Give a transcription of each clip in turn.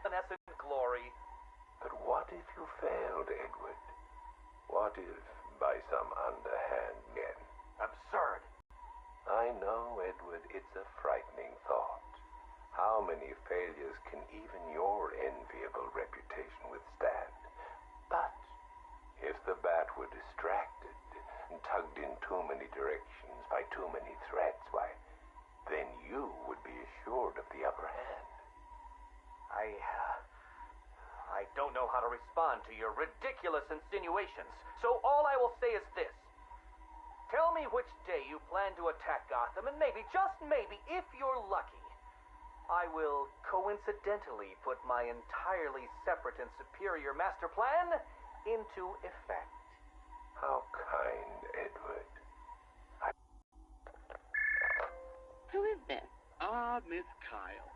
evanescent glory. But what if you failed, Edward? What if, by some underhand means? Absurd. I know, Edward, it's a frightening thought. How many failures can even your enviable reputation withstand? But if the bat were distracted and tugged in too many directions by too many threats, why, then you would be assured of the upper hand. I don't know how to respond to your ridiculous insinuations, so all I will say is this. Tell me which day you plan to attack Gotham, and maybe, just maybe, if you're lucky, I will coincidentally put my entirely separate and superior master plan into effect. How kind, Edward. Who is this? Ah, Miss Kyle.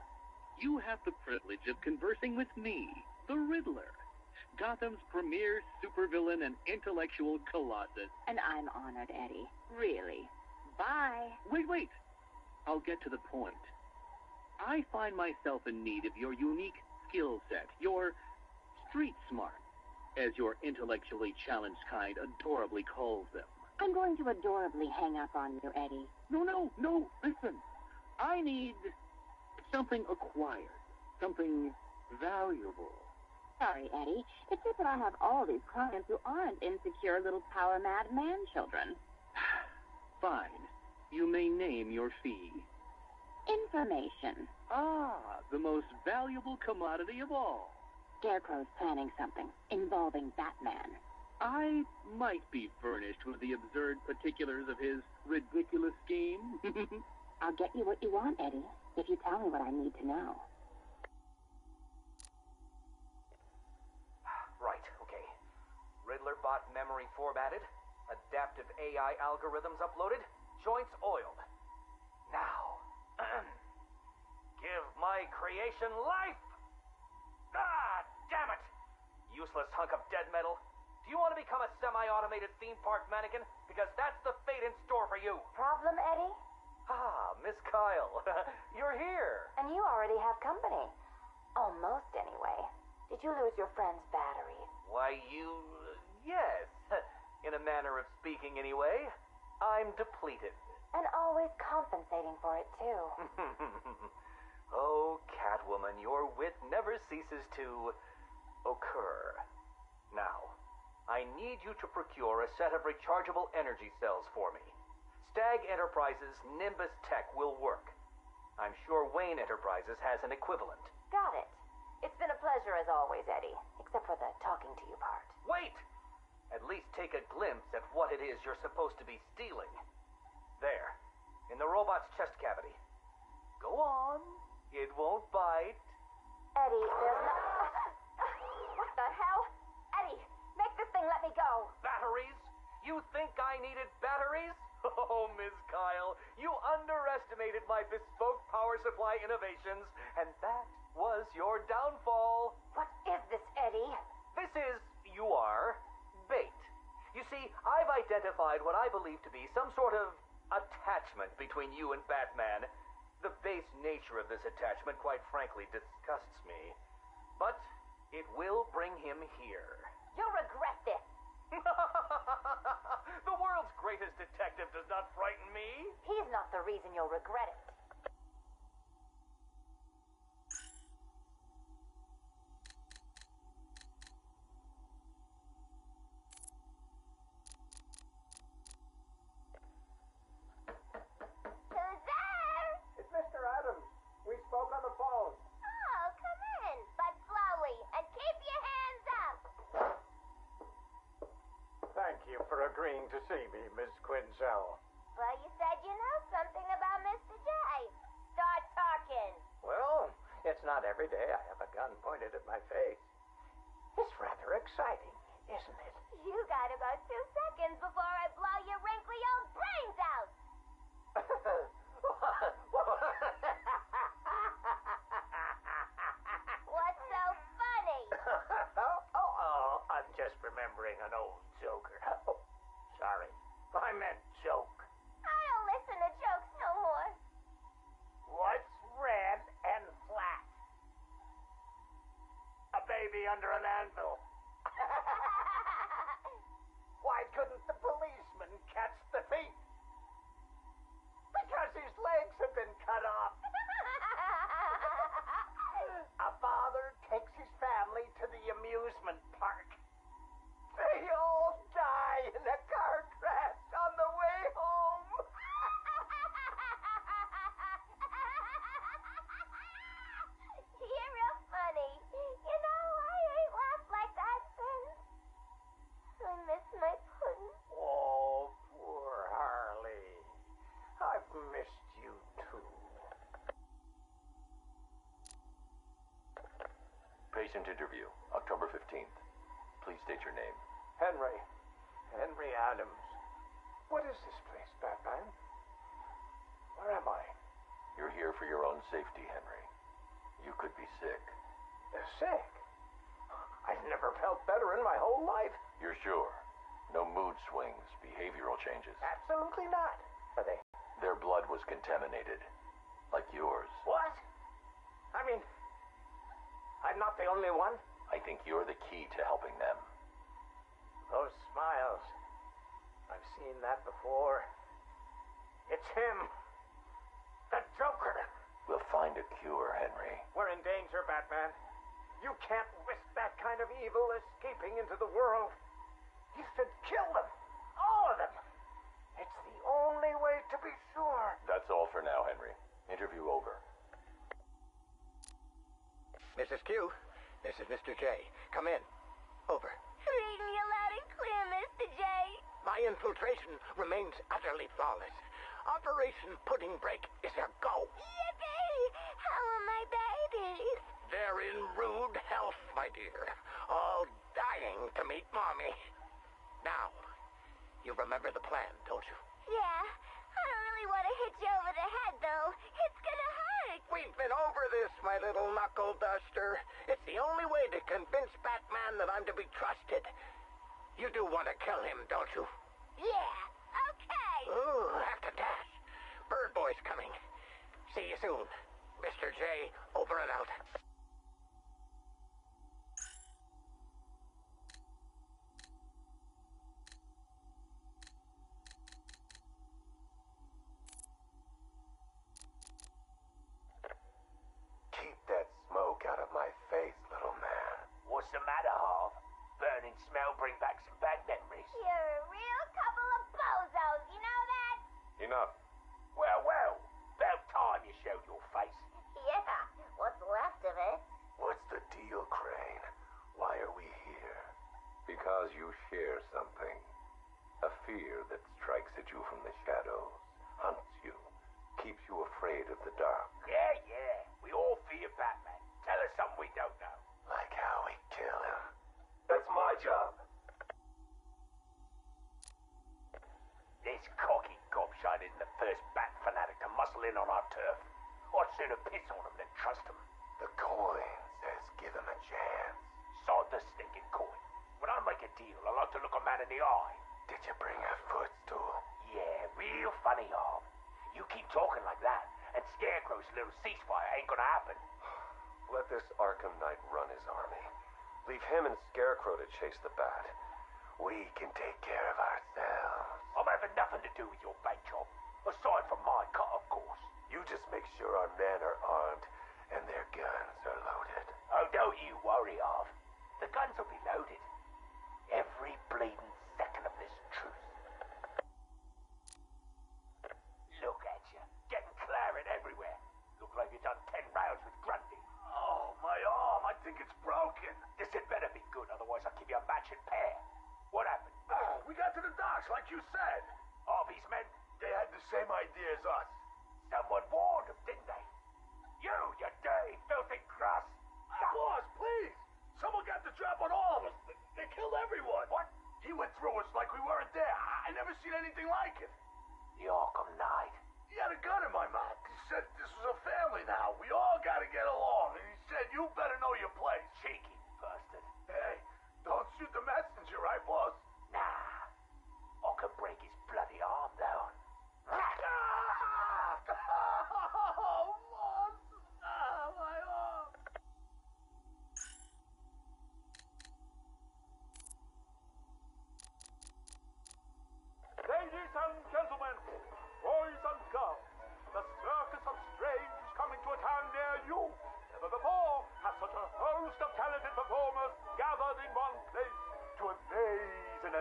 You have the privilege of conversing with me, the Riddler, Gotham's premier supervillain and intellectual colossus. And I'm honored, Eddie. Really. Bye. Wait. I'll get to the point. I find myself in need of your unique skill set, your street smart, as your intellectually challenged kind adorably calls them. I'm going to adorably hang up on you, Eddie. No, listen. I need something acquired, something valuable. Sorry, Eddie. It's just that I have all these clients who aren't insecure little power-mad man-children. Fine. You may name your fee. Information. Ah, the most valuable commodity of all. Scarecrow's planning something involving Batman. I might be furnished with the absurd particulars of his ridiculous scheme. I'll get you what you want, Eddie, if you tell me what I need to know. Right, okay. Riddler bot memory formatted, adaptive AI algorithms uploaded, joints oiled. Now, give my creation life! Ah, damn it! Useless hunk of dead metal. Do you want to become a semi-automated theme park mannequin? Because that's the fate in store for you. Problem, Eddie? Ah, Miss Kyle, you're here. And you already have company. Almost, anyway. Did you lose your friend's batteries? Why, yes. In a manner of speaking, anyway. I'm depleted. And always compensating for it, too. Oh, Catwoman, your wit never ceases to occur. Now, I need you to procure a set of rechargeable energy cells for me. Stag Enterprises' Nimbus Tech will work. I'm sure Wayne Enterprises has an equivalent. Got it. It's been a pleasure as always, Eddie. Except for the talking to you part. Wait! At least take a glimpse at what it is you're supposed to be stealing. There, in the robot's chest cavity. Go on. It won't bite. Eddie, there's no... What the hell? Eddie, make this thing let me go. Batteries? You think I needed batteries? Oh, Miss Kyle, you underestimated my bespoke power supply innovations, and that was your downfall. What is this, Eddie? This is, bait. You see, I've identified what I believe to be some sort of attachment between you and Batman. The base nature of this attachment, quite frankly, disgusts me. But it will bring him here. You'll regret this. The world's greatest detective does not frighten me. He's not the reason you'll regret it. Who's there? It's Mr. Adams. We spoke on the phone. Oh, come in, but slowly, and keep your hands up. Thank you for agreeing to see me, Miss Quinzel. Well, you said you know something about Mr. J. Start talking. Well, it's not every day I have a gun pointed at my face. It's rather exciting, isn't it? You got about 2 seconds before I blow your wrinkly old brains out. What's so funny? I'm just remembering an old joker. Oh, sorry. I meant joke. I don't listen to jokes no more. What's red and flat? baby under an anvil. Why couldn't the policeman catch the thief? Because his legs have been cut off. A father takes his family to the amusement park. They all die in a car crash on the way home. You're real funny. You know, I ain't laughed like that since. I miss my pudding. Oh, poor Harley. I've missed you too. Patient interview, October 15th. Please state your name. Henry Adams. What is this place, Batman? Where am I? You're here for your own safety, Henry. You could be sick. Sick? I've never felt better in my whole life. You're sure? No mood swings, behavioral changes. Absolutely not. Are they? Their blood was contaminated. Like yours. What? I mean, I'm not the only one. I think you're the key to helping them. Those smiles. I've seen that before. It's him. The Joker. We'll find a cure, Henry. We're in danger, Batman. You can't risk that kind of evil escaping into the world. You should kill them. All of them. It's the only way to be sure. That's all for now, Henry. Interview over. Mrs. Q, this is Mr. J. Come in. Over. Reading you loud and clear, Mr. J. My infiltration remains utterly flawless. Operation Pudding Break is a go. Yippee! How are my babies? They're in rude health, my dear. All dying to meet Mommy. Now, you remember the plan, don't you? Yeah. I don't really want to hit you over the head, though. It's gonna hurt. We've been over this, my little knuckle duster. It's the only way to convince Batman that I'm to be trusted. You do want to kill him, don't you? Yeah. Okay. Ooh, have to dash. Bird Boy's coming. See you soon. Mr. J, over and out. Keep that smoke out of my face, little man. What's the matter, Harv? Burning smell bring back some bad memories. You're a real couple of bozos, you know that? Enough. Well, about time you showed your face. Yeah. What's left of it? What's the deal, Crane? Why are we here? Because you share something. A fear that strikes at you from the shadows, hunts you, keeps you afraid of the dark. Yeah. We all fear Batman. Tell us something we don't know. Like how we kill him. That's my job. This cocky gobshite isn't the first bat fanatic to muscle in on our turf. I'd sooner piss on him than trust him. The coin says give him a chance. Sod the stinking coin. When I make a deal, I like to look a man in the eye. Did you bring a footstool? Yeah, real funny, Harv. You keep talking like that, and Scarecrow's little ceasefire ain't gonna happen. Let this Arkham Knight run his army. Leave him and Scarecrow to chase the bat. We can take care of ourselves. I'm having nothing to do with your bank job. Aside from my cut, of course. You just make sure our men are armed and their guns are loaded. Oh, don't you worry, Harv. The guns will be loaded. Every bleeding second of this truce. Look at you, getting claret everywhere. Look like you've done 10 rounds with Grundy. Oh, my arm. I think it's broken. This had better be good, otherwise I'll give you a matching pair. What happened? We got to the docks like you said. Harvey's men? They had the same idea as us. Someone warned them, didn't they? You dirty, filthy grass. Boss, please. Someone got the drop on all of us.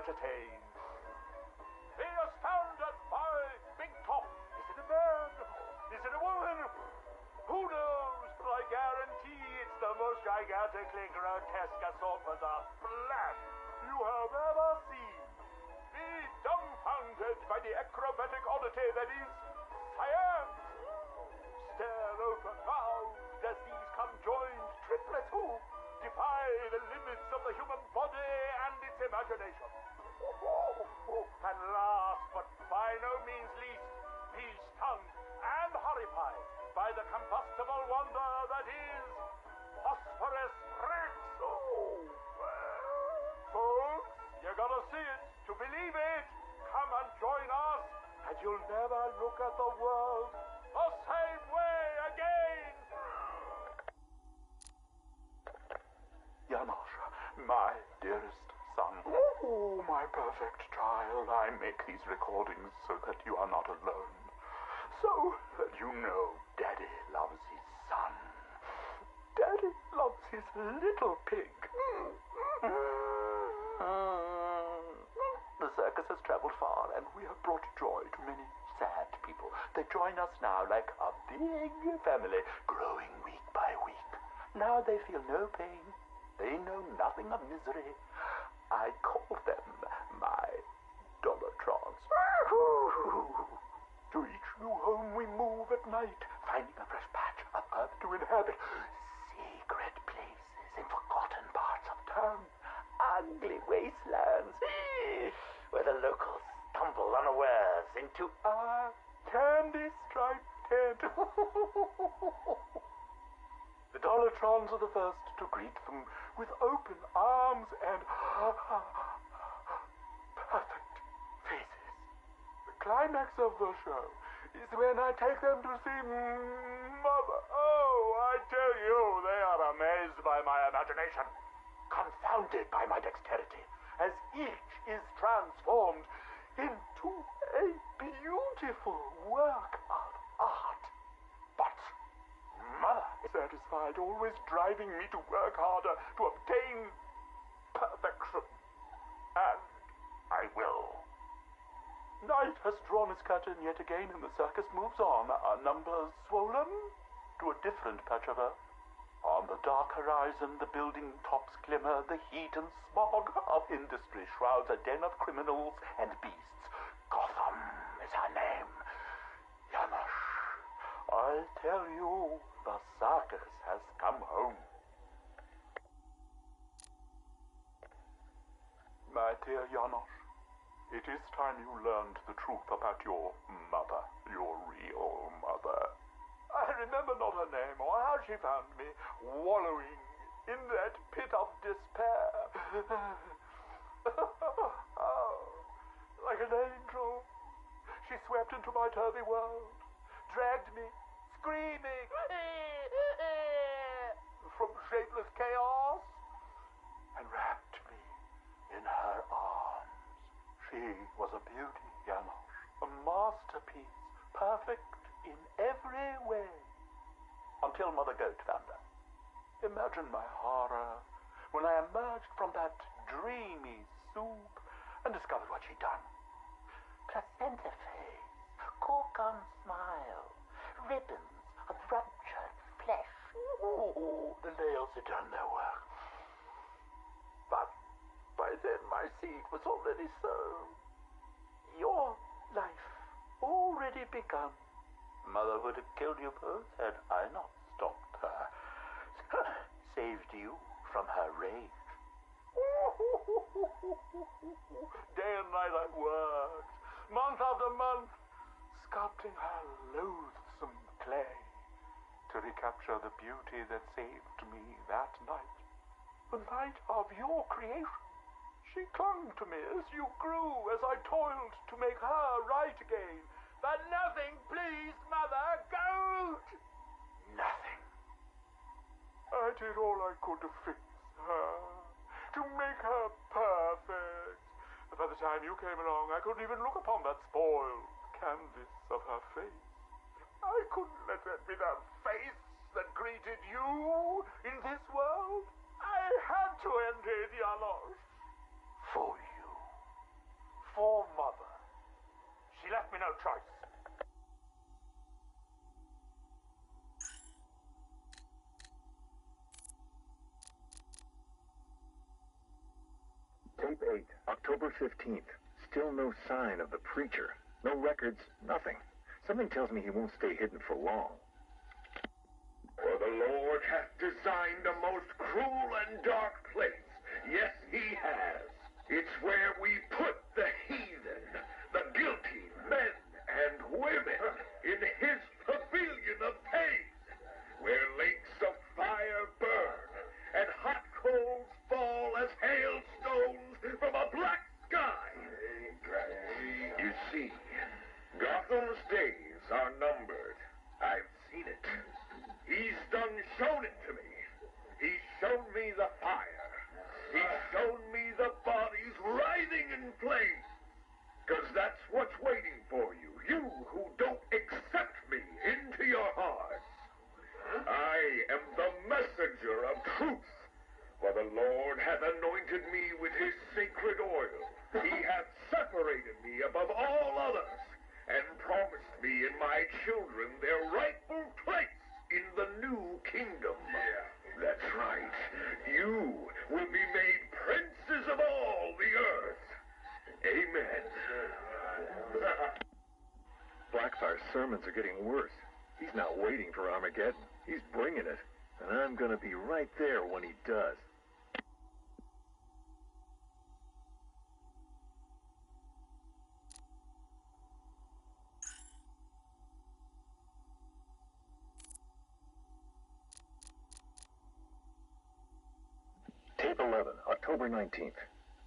entertain. Be astounded by Big Top. Is it a man? Is it a woman? Who knows? But I guarantee it's the most gigantically grotesque assortment of flesh you have ever seen. Be dumbfounded by the acrobatic oddity that is science. Stare open mouthed as these conjoined triplets who defy the limits of the human body and its imagination. And last but by no means least, be stunned and horrified by the combustible wonder that is Phosphorus Rex. Folks, you gotta see it to believe it. Come and join us, and you'll never look at the world the same way again. Janosch, my dearest son. Oh, my perfect child. I make these recordings so that you are not alone. So that you know Daddy loves his son. Daddy loves his little pig. The circus has traveled far, and we have brought joy to many sad people. They join us now like a big family, growing week by week. Now they feel no pain. They know nothing of misery. I call them my Dollartrons. To each new home we move at night, finding a fresh patch of earth to inhabit. Secret places in forgotten parts of town. Ugly wastelands where the locals stumble unawares into a candy-striped tent. The Dollartrons are the first to greet them with open arms and perfect faces. The climax of the show is when I take them to see Mother. Oh, I tell you, they are amazed by my imagination, confounded by my dexterity, as each is transformed into a beautiful work of art. But Mother is satisfied, always driving me to work harder to obtain perfection. And I will. Night has drawn its curtain yet again, and the circus moves on, our numbers swollen to a different patch of earth. On the dark horizon, the building tops glimmer, the heat and smog of industry shrouds a den of criminals and beasts. Gotham is her name. Janosch, I tell you, the circus has come home. My dear Janosch, it is time you learned the truth about your mother, your real mother. I remember not her name or how she found me, wallowing in that pit of despair. Oh, like an angel, she swept into my turvy world, dragged me, screaming, from shapeless chaos, and wrapped me in her arms. She was a beauty, Janosch, a masterpiece, perfect in every way, until Mother Goat found her. Imagine my horror when I emerged from that dreamy soup and discovered what she'd done. Placenta face, cork-on smile, ribbons of ruptured flesh. Ooh, the nails had done their work. But by then my seed was already sown. Your life already begun. Mother would have killed you both had I not stopped her. Saved you from her rage. Day and night I worked, month after month, sculpting her loathsome clay to recapture the beauty that saved me that night. The night of your creation. She clung to me as you grew, as I toiled to make her right again. But nothing pleased Mother Goat. Nothing. I did all I could to fix her, to make her perfect. But by the time you came along, I couldn't even look upon that spoiled canvas of her face. I couldn't let that be the face that greeted you in this world. I had to end it, Janosch. For you. no choice. Tape 8, October 15th. Still no sign of the preacher. No records, nothing. Something tells me he won't stay hidden for long. For the Lord hath designed a most cruel and dark place. Yes, he has. It's where we put the heathen, the guilty men and women, in his pavilion of pain, where lakes of fire burn and hot coals fall as hailstones from a black sky. You see, Gotham's days are numbered. I've seen it. He's shown it to me. He's shown me the fire. He's shown me the bodies writhing in flames. 'Cause that's what's waiting for you, you who don't accept me into your hearts. I am the messenger of truth, for the Lord hath anointed me with his sacred oil. He hath separated me above all others, and promised me and my children their rightful place in the new kingdom. That's right. You will be made princes of all the earth. Amen. Blackfire's sermons are getting worse. He's not waiting for Armageddon. He's bringing it. And I'm gonna be right there when he does. Tape 11, October 19th.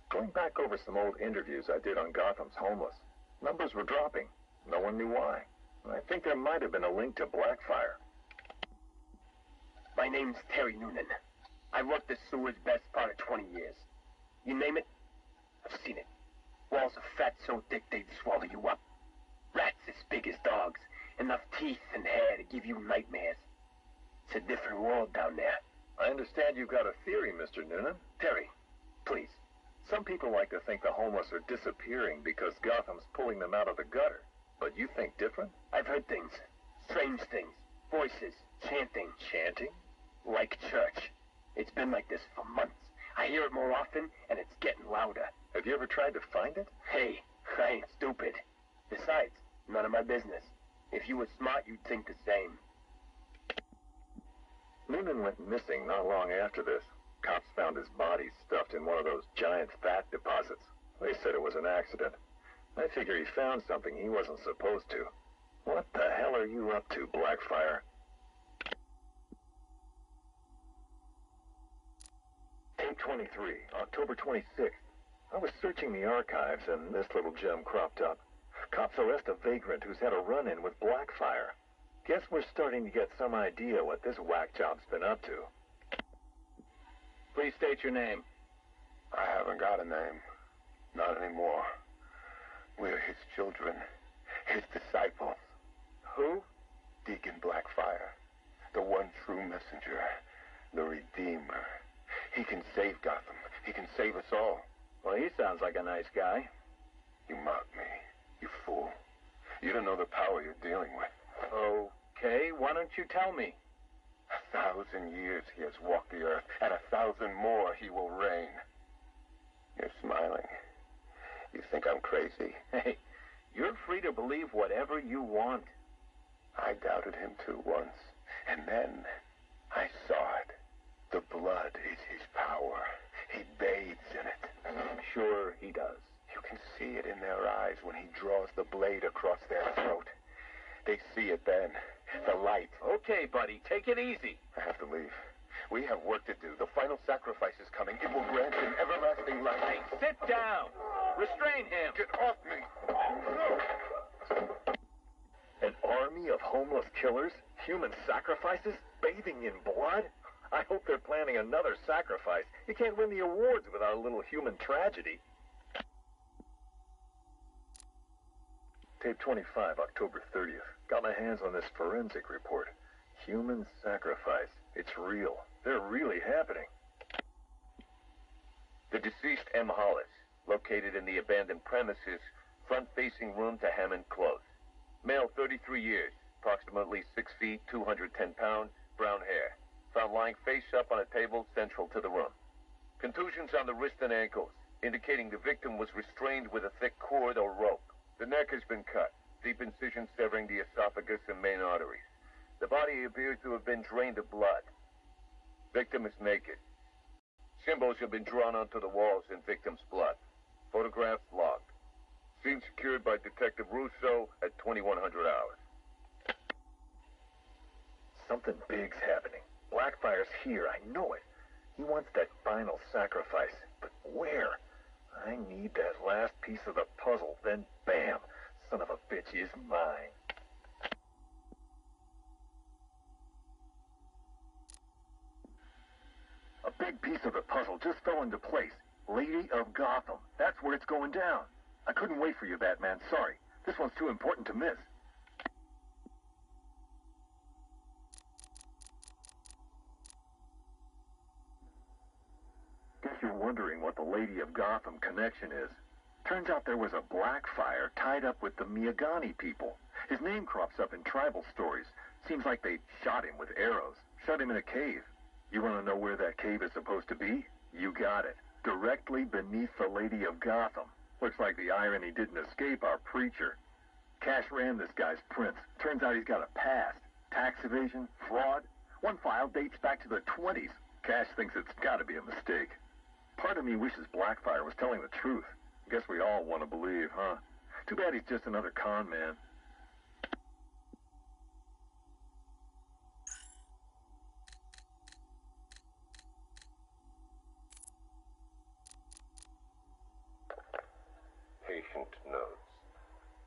Going back over some old interviews I did on Gotham's homeless. Numbers were dropping. No one knew why. I think there might have been a link to Blackfire. My name's Terry Noonan. I've worked the sewers best part of 20 years. You name it, I've seen it. Walls of fat so thick they'd swallow you up. Rats as big as dogs. Enough teeth and hair to give you nightmares. It's a different world down there. I understand you've got a theory, Mr. Noonan. Terry, please. Some people like to think the homeless are disappearing because Gotham's pulling them out of the gutter. But you think different? I've heard things. Strange things. Voices. Chanting. Chanting? Like church. It's been like this for months. I hear it more often, and it's getting louder. Have you ever tried to find it? Hey, I ain't stupid. Besides, none of my business. If you were smart, you'd think the same. Noonan went missing not long after this. Cops found his body stuffed in one of those giant fat deposits. They said it was an accident. I figure he found something he wasn't supposed to. What the hell are you up to, Blackfire? Tape 23, October 26th. I was searching the archives and this little gem cropped up. Cops arrest a vagrant who's had a run-in with Blackfire. Guess we're starting to get some idea what this whack job's been up to. Please state your name. I haven't got a name. Not anymore. We're his children. His disciples. Who? Deacon Blackfire. The one true messenger. The Redeemer. He can save Gotham. He can save us all. Well, he sounds like a nice guy. You mock me. You fool. You don't know the power you're dealing with. Okay, why don't you tell me? 1,000 years he has walked the earth, and 1,000 more he will reign. You're smiling. You think I'm crazy? Hey, you're free to believe whatever you want. I doubted him too once, and then I saw it. The blood is his power. He bathes in it. I'm sure he does. You can see it in their eyes when he draws the blade across their throat. They see it then. The light. Okay, buddy, take it easy. I have to leave. We have work to do. The final sacrifice is coming. It will grant him everlasting life. Hey, sit down. Restrain him. Get off me. An army of homeless killers? Human sacrifices? Bathing in blood? I hope they're planning another sacrifice. You can't win the awards without a little human tragedy. Tape 25, October 30th. Got my hands on this forensic report. Human sacrifice. It's real. They're really happening. The deceased M. Hollis, located in the abandoned premises, front-facing room to Hammond Close. Male, 33 years, approximately 6 feet, 210 pounds, brown hair. Found lying face up on a table central to the room. Contusions on the wrist and ankles, indicating the victim was restrained with a thick cord or rope. The neck has been cut, deep incision severing the esophagus and main arteries. The body appears to have been drained of blood. Victim is naked. Symbols have been drawn onto the walls in victim's blood. Photographs logged. Scene secured by Detective Russo at 2100 hours. Something big's happening. Blackfire's here, I know it. He wants that final sacrifice, but where? I need that last piece of the puzzle, then bam, son of a bitch is mine. A big piece of the puzzle just fell into place. Lady of Gotham. That's where it's going down. I couldn't wait for you, Batman. Sorry. This one's too important to miss. Guess you're wondering what the Lady of Gotham connection is. Turns out there was a Blackfire tied up with the Miyagani people. His name crops up in tribal stories. Seems like they shot him with arrows, shut him in a cave. You want to know where that cave is supposed to be? You got it. Directly beneath the Lady of Gotham. Looks like the irony didn't escape our preacher. Cash ran this guy's prints. Turns out he's got a past. Tax evasion, fraud. One file dates back to the 20s. Cash thinks it's got to be a mistake. Part of me wishes Blackfire was telling the truth. Guess we all want to believe, huh? Too bad he's just another con man. Patient notes.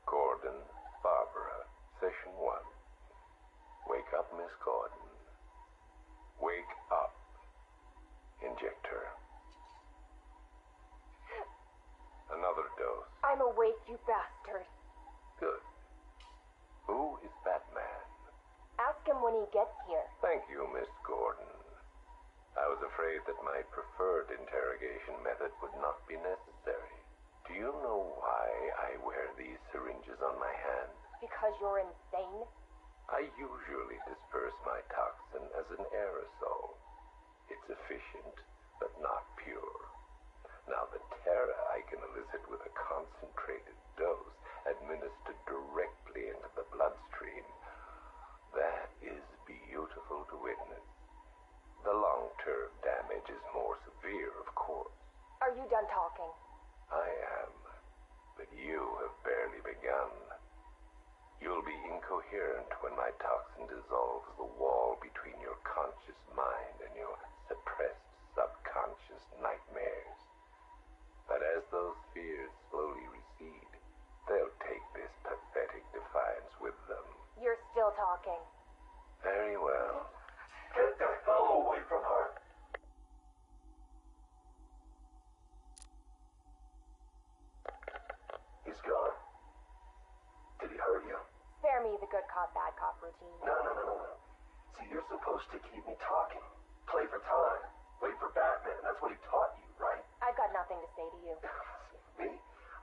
Gordon, Barbara, session 1. Wake up, Miss Gordon. Wake up. Inject her. Another dose. I'm awake, you bastard. Good. Who is Batman? Ask him when he gets here. Thank you, Miss Gordon. I was afraid that my preferred interrogation method would not be necessary. Do you know why I wear these syringes on my hand? Because you're insane? I usually disperse my toxin as an aerosol. It's efficient, but not pure. Now, the terror I can elicit with a concentrated dose administered directly into the bloodstream, that is beautiful to witness. The long-term damage is more severe, of course. Are you done talking? I am, but you have barely begun. You'll be incoherent when my toxin dissolves the wall between your conscious mind and your suppressed subconscious nightmares. But as those fears slowly recede, they'll take this pathetic defiance with them. You're still talking. Very well. Get the hell away from her! He's gone. Did he hurt you? Spare me the good cop, bad cop routine. No. See, you're supposed to keep me talking. Play for time. Wait for Batman. That's what he taught you, right? I've got nothing to say to you. Me?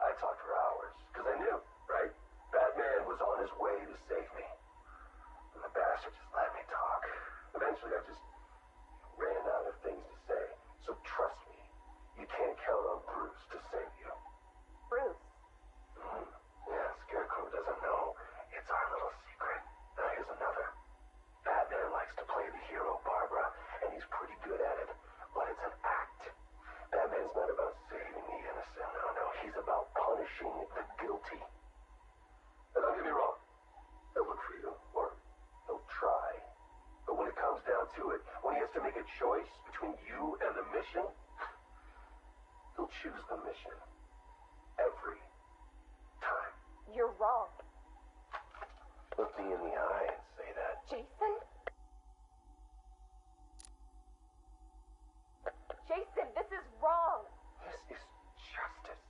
I talked for hours. Because I knew, right? Batman was on his way to save me. And the bastard just let me talk. Eventually, I just ran out of things to say. So trust me, you can't count on Bruce to save you. Bruce? Yeah, Scarecrow doesn't know. It's our little secret. Now here's another. Batman likes to play the hero, Barbara, and he's pretty good at it. But it's an act. Batman's not about saving the innocent. No, he's about punishing the guilty. Now, don't get me wrong. He'll look for you, or he'll try. But when it comes down to it, when he has to make a choice between you and the mission, he'll choose the mission. Every time. You're wrong. Look me in the eye and say that. Jason? Jason, this is wrong. This is justice.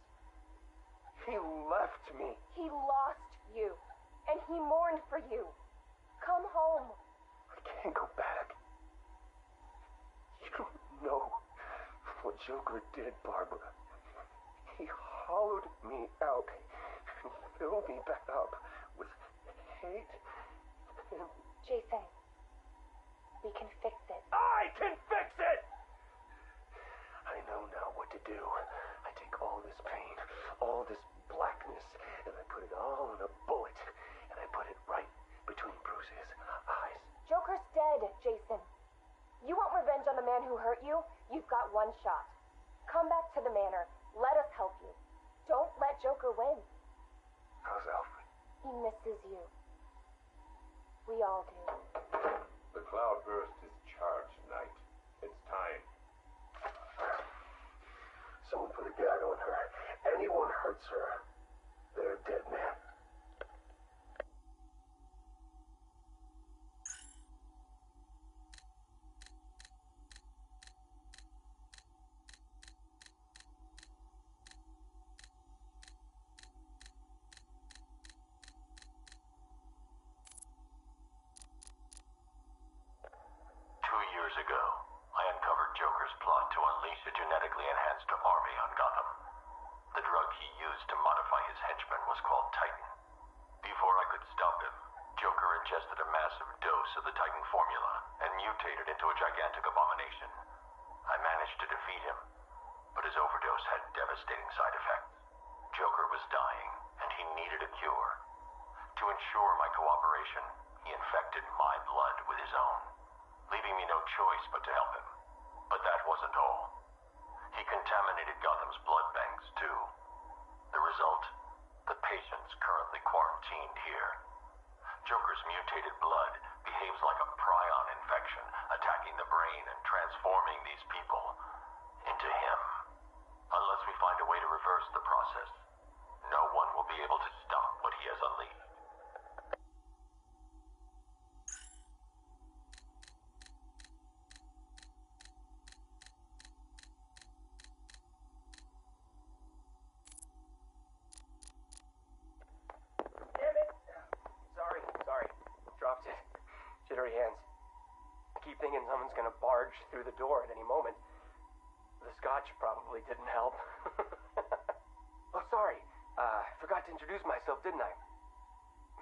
He left me. He lost you, and he mourned for you. Come home. I can't go back. You don't know what Joker did, Barbara. He hollowed me out to fill me back up with hate and... Jason, we can fix it. I can fix it! I know now what to do. I take all this pain, all this blackness, and I put it all in a bullet, and I put it right between Bruce's eyes. Joker's dead, Jason. You want revenge on the man who hurt you? You've got one shot. Come back to the manor. Let us help you. Don't let Joker win. How's Alfred? He misses you. We all do. The cloudburst is charged, Knight. It's time. Someone put a gag on her. Anyone hurts her, they're a dead man. 2 years ago, I uncovered Joker's plot to unleash a genetically enhanced army on Gotham. The drug he used to modify his henchmen was called Titan. Before I could stop him, Joker ingested a massive dose of the Titan formula and mutated into a gigantic abomination. I managed to defeat him, but his overdose had devastating side effects. Joker was dying, and he needed a cure. To ensure my cooperation, he infected my blood with his own, leaving me no choice but to help him. But that wasn't all. He contaminated Gotham's blood banks, too. The result? The patients currently quarantined here. Joker's mutated blood behaves like a prion infection, attacking the brain and transforming these people into him. Unless we find a way to reverse the process, no one will be able to stop what he has unleashed. Dropped it. Jittery hands. I keep thinking someone's gonna barge through the door at any moment. The scotch probably didn't help. Oh, sorry. Forgot to introduce myself, didn't I?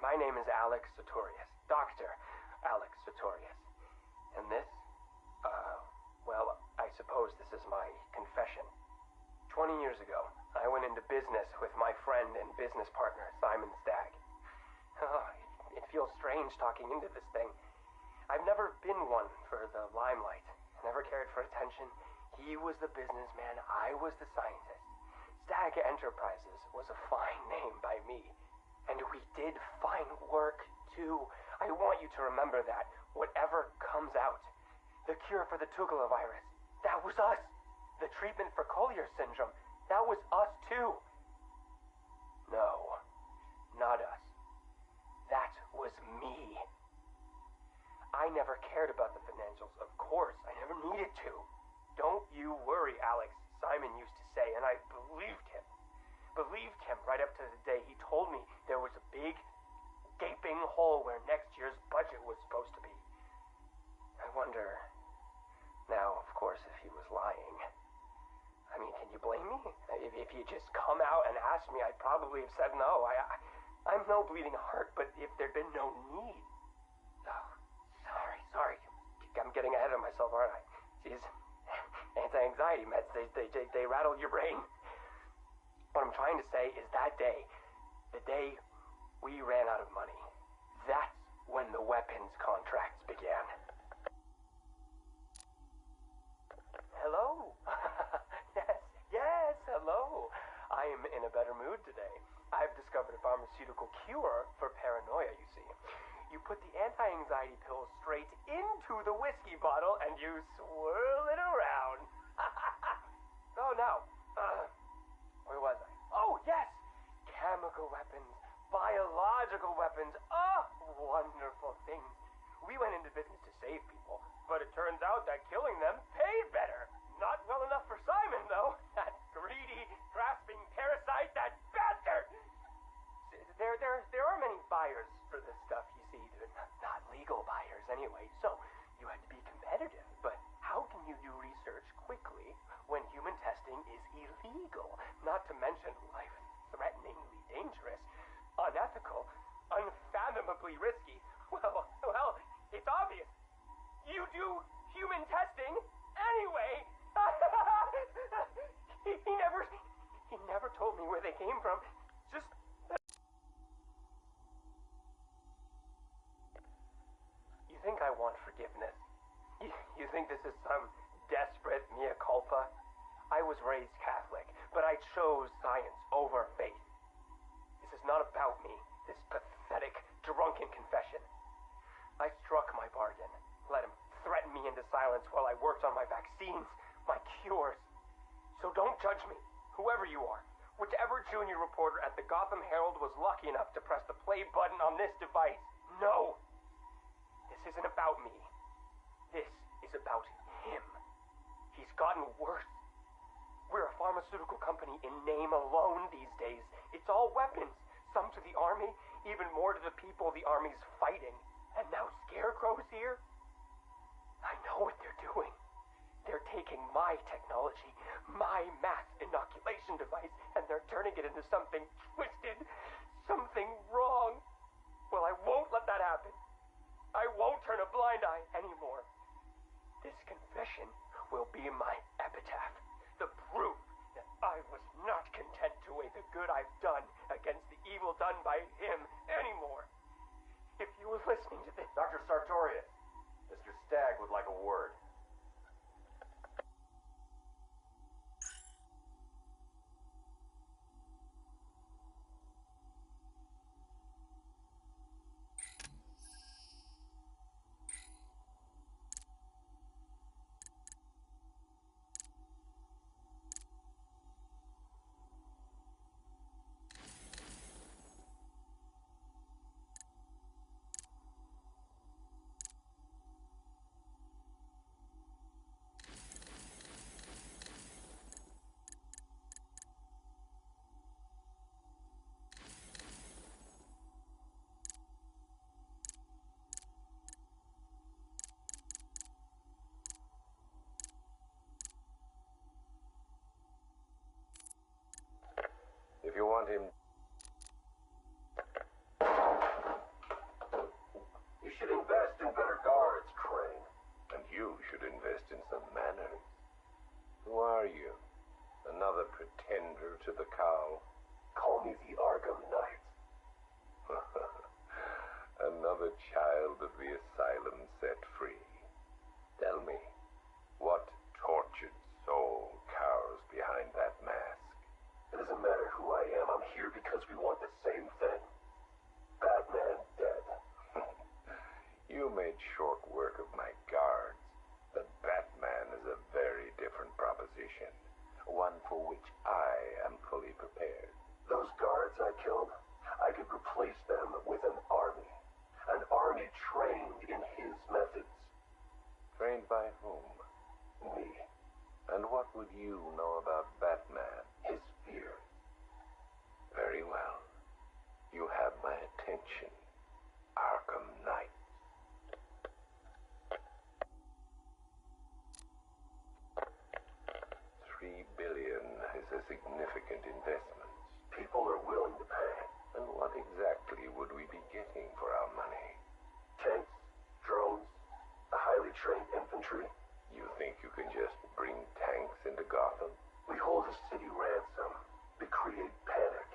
My name is Alex Sartorius. Dr. Alex Sartorius. And this? Well, I suppose this is my confession. 20 years ago, I went into business with my friend and business partner, Simon Stagg. Oh, it feels strange talking into this thing. I've never been one for the limelight. Never cared for attention. He was the businessman. I was the scientist. Stagg Enterprises was a fine name by me. And we did fine work, too. I want you to remember that. Whatever comes out. The cure for the Tugela virus. That was us. The treatment for Collier syndrome. That was us, too. No. Not us. That was me. I never cared about the financials, of course. I never needed to. Don't you worry, Alex, Simon used to say, and I believed him. Believed him right up to the day he told me there was a big, gaping hole where next year's budget was supposed to be. I wonder, now, of course, if he was lying. I mean, can you blame me? If he had just come out and asked me, I'd probably have said no. I'm no bleeding heart, but if there'd been no need... Oh, sorry. I'm getting ahead of myself, aren't I? These anti-anxiety meds, they rattle your brain. What I'm trying to say is that day, the day we ran out of money, that's when the weapons contracts began. Hello? Yes, hello. I am in a better mood today. I've discovered a pharmaceutical cure for paranoia, you see. You put the anti-anxiety pill straight into the whiskey bottle and you swirl it around. Oh, no. Where was I? Oh, yes! Chemical weapons, biological weapons. Oh, wonderful things. We went into business to save people, but it turns out that killing them paid better. Not well enough for Simon, though. That greedy, grasping parasite, that bastard! There are many buyers for this stuff, you see. They're not legal buyers anyway, so you had to be competitive. But how can you do research quickly when human testing is illegal? Not to mention life-threateningly dangerous. ethically risky. Well, it's obvious. You do human testing anyway. He never told me where they came from. Just You think I want forgiveness? You think this is some desperate mea culpa? I was raised Catholic, but I chose science over faith. This is not about me, this pathetic, drunken confession. I struck my bargain, let him threaten me into silence while I worked on my vaccines, my cures. So don't judge me, whoever you are. Whichever junior reporter at the Gotham Herald was lucky enough to press the play button on this device. No! This isn't about me. This is about him. He's gotten worse. We're a pharmaceutical company in name alone these days. It's all weapons, some to the army, even more to the people the army's fighting. And now Scarecrow's here? I know what they're doing. They're taking my technology, my mass inoculation device, and they're turning it into something twisted, something wrong. Well, I won't let that happen. I won't turn a blind eye anymore. This confession will be my epitaph. The proof that I was not content to weigh the good I've done against the evil done by him anymore. If you were listening to this... Dr. Sartorius, Mr. Stagg would like a word. If you want him... You should invest in better guards, Crane. And you should invest in some manners. Who are you? Another pretender to the cow? Call me the Arkham Knight. Another child of the asylum set free. Tell me, what tortured soul cowers behind that mask? It doesn't matter who I am. I'm here because we want the same thing. Batman dead. You made short work of my guards. But Batman is a very different proposition. One for which I am fully prepared. Those guards I killed, I could replace them with an army. An army trained in his methods. Trained by whom? Me. And what would you know about Batman? His fear. Very well. You have my attention, Arkham Knight. 3 billion is a significant investment. People are willing to pay. And what exactly would we be getting for our money? Tanks, drones, a highly trained infantry. You think you can just bring tanks into Gotham? We hold a city ransom. We create panic.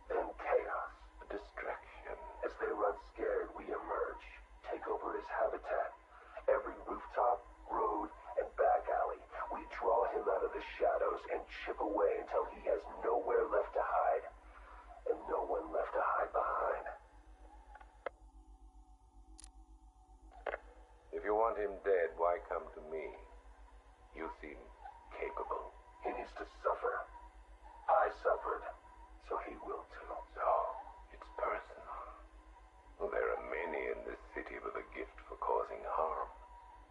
Then chaos. A distraction. As they run scared, we emerge. Take over his habitat. Every rooftop, road, and back alley. We draw him out of the shadows and chip away until he has nowhere left to hide. And no one left to hide behind. If you want him dead, why come to me? You seem capable. He needs to suffer. I suffered, so he will too. So, it's personal. Well, there are many in this city with a gift for causing harm.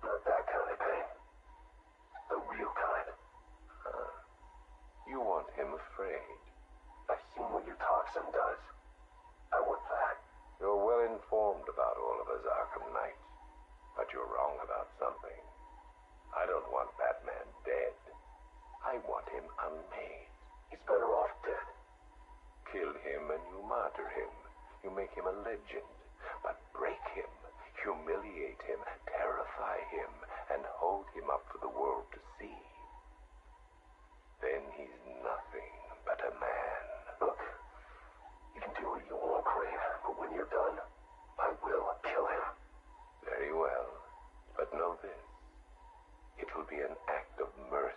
Not that kind of pain. The real kind. You want him afraid. I've seen what your toxin does. I want that. You're well informed about all of us, Arkham Knight. But you're wrong about something. I don't want Batman dead. I want him unmade. He's better off dead. Kill him and you martyr him. You make him a legend. humiliate him, terrify him, and hold him up for the world to see, then he's nothing but a man. Look, you can do what you want, Crane, but when you're done, I will kill him. Very well, but know this. It will be an act of mercy.